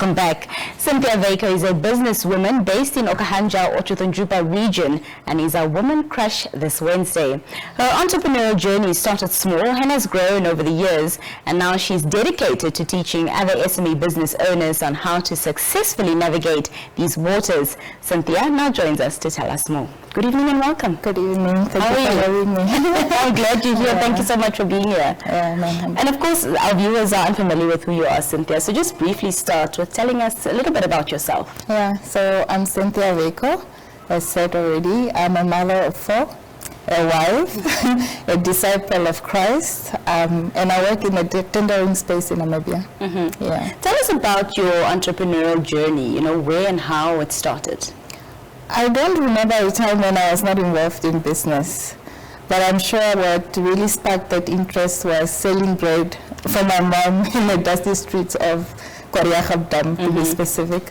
welcome back. Cynthia Veiko is a businesswoman based in Okahandja, Okahandja region, and is our Woman Crush this Wednesday. Her entrepreneurial journey started small and has grown over the years, and now she's dedicated to teaching other SME business owners on how to successfully navigate these waters. Cynthia now joins us to tell us more. Good evening and welcome. Good evening. Thank you for having me. I'm glad you're here. Yeah. Thank you so much for being here. And of course, our viewers are unfamiliar with who you are, Cynthia. So just briefly start with telling us a little bit about yourself. Yeah, so I'm Cynthia Veiko, as said already. I'm a mother of 4, a wife, a disciple of Christ, and I work in the tendering space in Namibia. Yeah. Tell us about your entrepreneurial journey, where and how it started. I don't remember a time when I was not involved in business, but I'm sure what really sparked that interest was selling bread for my mom in the dusty streets of ROUNDUP, to be specific.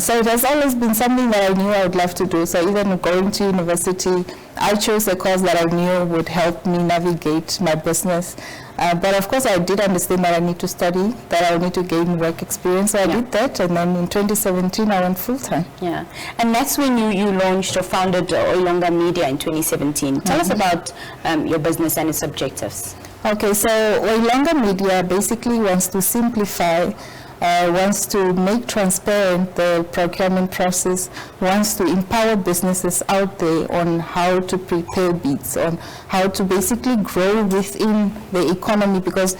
So it has always been something that I knew I would love to do. So even going to university, I chose a course that I knew would help me navigate my business. But of course, I did understand that I need to study, that I need to gain work experience. So I did that, and then in 2017, I went full-time. Yeah, and that's when you launched or founded Okahandja Media in 2017. Tell us about your business and its objectives. Okay, so Okahandja Media basically wants to simplify, wants to make transparent the procurement process, wants to empower businesses out there on how to prepare bids, on how to basically grow within the economy, because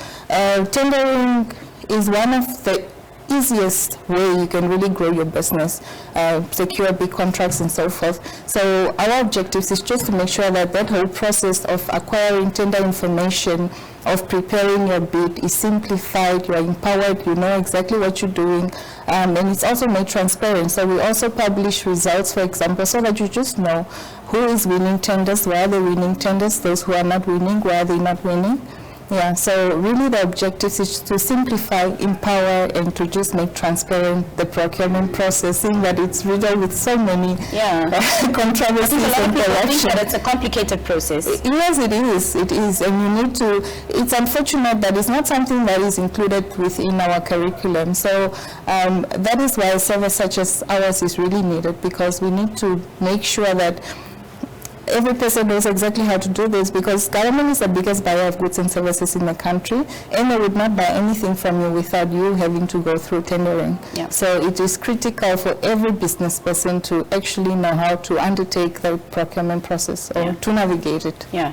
tendering is one of the easiest way you can really grow your business, secure big contracts and so forth. So our objectives is just to make sure that that whole process of acquiring tender information, of preparing your bid is simplified, you are empowered, you know exactly what you're doing, and it's also made transparent. So we also publish results, for example, so that you just know who is winning tenders, why are they winning tenders, those who are not winning, why are they not winning. Yeah, so really the objective is to simplify, empower, and to just make transparent the procurement process, seeing that it's riddled with so many controversies and corruption. It's a complicated process. Yes, it is, and you need to, it's unfortunate that it's not something that is included within our curriculum. So that is why a service such as ours is really needed, because we need to make sure that every person knows exactly how to do this, because government is the biggest buyer of goods and services in the country, and they would not buy anything from you without you having to go through tendering. Yeah. So it is critical for every business person to actually know how to undertake the procurement process or to navigate it. Yeah.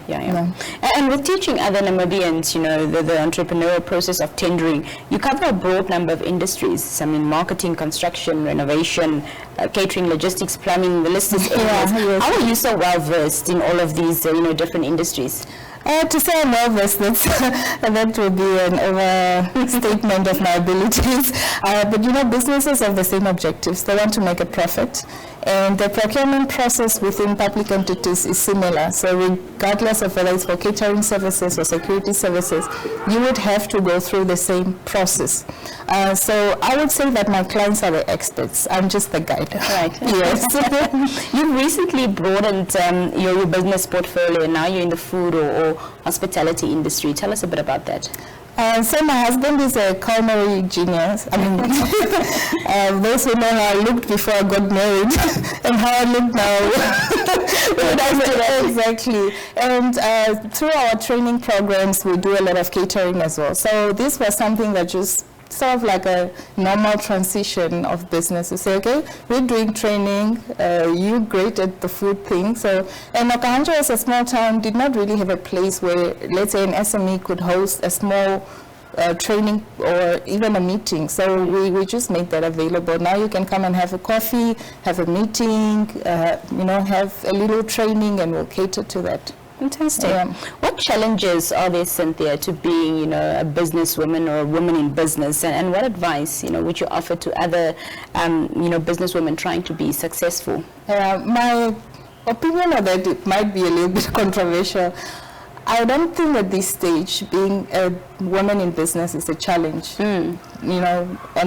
And with teaching other Namibians, the entrepreneurial process of tendering, you cover a broad number of industries. I mean, marketing, construction, renovation, catering, logistics, plumbing, the list is endless. How are you so well versed in all of these different industries? To say I'm well versed, that would be an overstatement of my abilities. But businesses have the same objectives. They want to make a profit, and the procurement process within public entities is similar. So regardless of whether it's for catering services or security services, you would have to go through the same process. So I would say that my clients are the experts. I'm just the guide. Right. Yes. You've recently broadened your business portfolio. Now you're in the food or hospitality industry. Tell us a bit about that. So my husband is a culinary genius. I mean, those who know how I looked before I got married and how I look now. Exactly. And through our training programs, we do a lot of catering as well. So this was something that just sort of like a normal transition of business. You say, okay, we're doing training, you great at the food thing. So, and Okahandja as a small town did not really have a place where, let's say, an SME could host a small training or even a meeting. So we just made that available. Now you can come and have a coffee, have a meeting, have a little training, and we'll cater to that. Fantastic. What challenges are there, Cynthia, to being, a businesswoman or a woman in business, and what advice, would you offer to other, businesswomen trying to be successful? My opinion on that, it might be a little bit controversial. I don't think at this stage being a woman in business is a challenge, on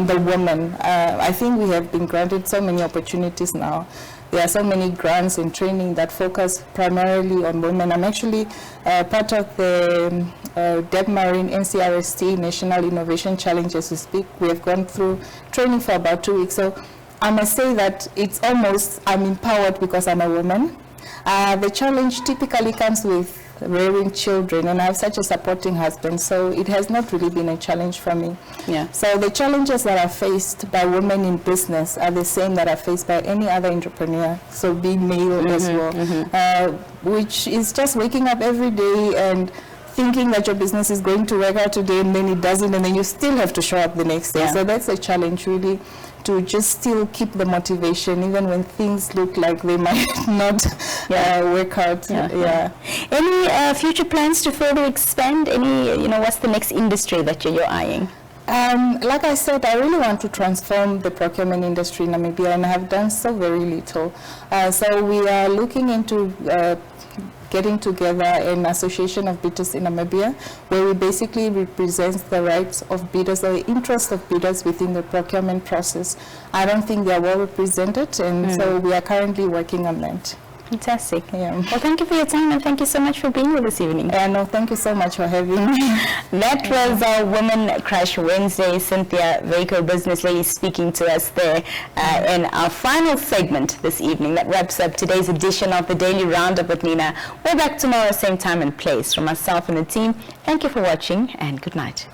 the woman. I think we have been granted so many opportunities now there are so many grants and training that focus primarily on women. I'm actually part of the Deb Marine NCRST National Innovation Challenge as we speak. We have gone through training for about 2 weeks. So I must say that it's almost, I'm empowered because I'm a woman. The challenge typically comes with rearing children, and I have such a supporting husband, so it has not really been a challenge for me. Yeah. So the challenges that are faced by women in business are the same that are faced by any other entrepreneur, so being male as well, which is just waking up every day and thinking that your business is going to work out today, and then it doesn't, and then you still have to show up the next day. Yeah. So that's a challenge, really, to just still keep the motivation even when things look like they might not work out. Yeah. Any future plans to further expand? Any, what's the next industry that you're eyeing? Like I said, I really want to transform the procurement industry in Namibia, and I have done so very little. So we are looking into getting together an association of bidders in Namibia, where we basically represent the rights of bidders or the interest of bidders within the procurement process. I don't think they are well represented, and so we are currently working on that. Fantastic. Yeah. Well, thank you for your time, and thank you so much for being here this evening. No, thank you so much for having me. That was our Women Crush Wednesday. Cynthia Veiko, business lady, speaking to us there in our final segment this evening. That wraps up today's edition of the Daily Roundup with Nina. We're back tomorrow, same time and place. From myself and the team, thank you for watching, and good night.